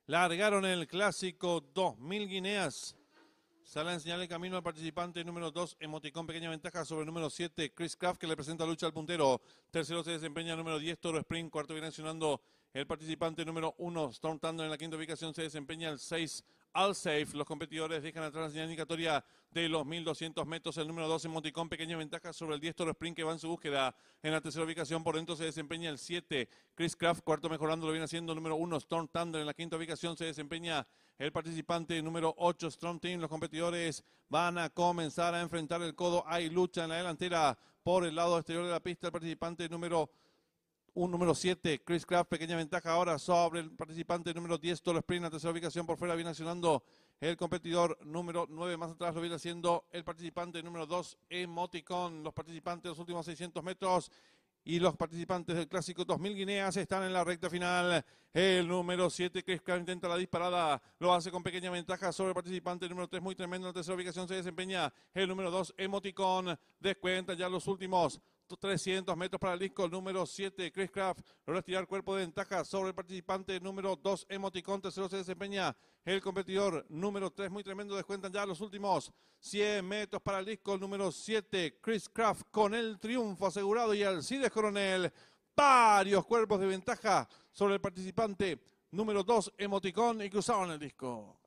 Largaron el clásico 2000 guineas. Sale a enseñar el camino al participante número 2, Emoticón, pequeña ventaja sobre el número 7, Chris Craft, que le presenta lucha al puntero. Tercero se desempeña el número 10, Toro Sprint. Cuarto viene accionando el participante número 1, Storm Thunder. En la quinta ubicación se desempeña el 6, All Safe. Los competidores dejan atrás la señal indicatoria de los 1200 metros. El número 12, Emoticón, pequeña ventaja sobre el 10, Toro Sprint, que va en su búsqueda. En la tercera ubicación por dentro se desempeña el 7, Chris Craft. Cuarto mejorando lo viene haciendo el número 1, Storm Thunder. En la quinta ubicación se desempeña el participante número 8, Strong Team. Los competidores van a comenzar a enfrentar el codo. Hay lucha en la delantera por el lado exterior de la pista. El participante número 7, Chris Craft, pequeña ventaja ahora sobre el participante número 10, Toro Sprint. La tercera ubicación por fuera viene accionando el competidor número 9. Más atrás lo viene haciendo el participante número 2, Emoticón. Los participantes de los últimos 600 metros y los participantes del clásico 2000 guineas están en la recta final. El número 7, Chris Craft, intenta la disparada. Lo hace con pequeña ventaja sobre el participante número 3, muy tremendo. En la tercera ubicación se desempeña el número 2, Emoticón. Descuenta ya los últimos 300 metros para el disco. El número 7, Chris Craft, logra estirar cuerpo de ventaja sobre el participante número 2, Emoticón. Tercero se desempeña el competidor número 3, muy tremendo. Descuentan ya los últimos 100 metros para el disco. El número 7, Chris Craft, con el triunfo asegurado. Y Alcides Coronel, varios cuerpos de ventaja sobre el participante número 2, Emoticón, y cruzaron el disco.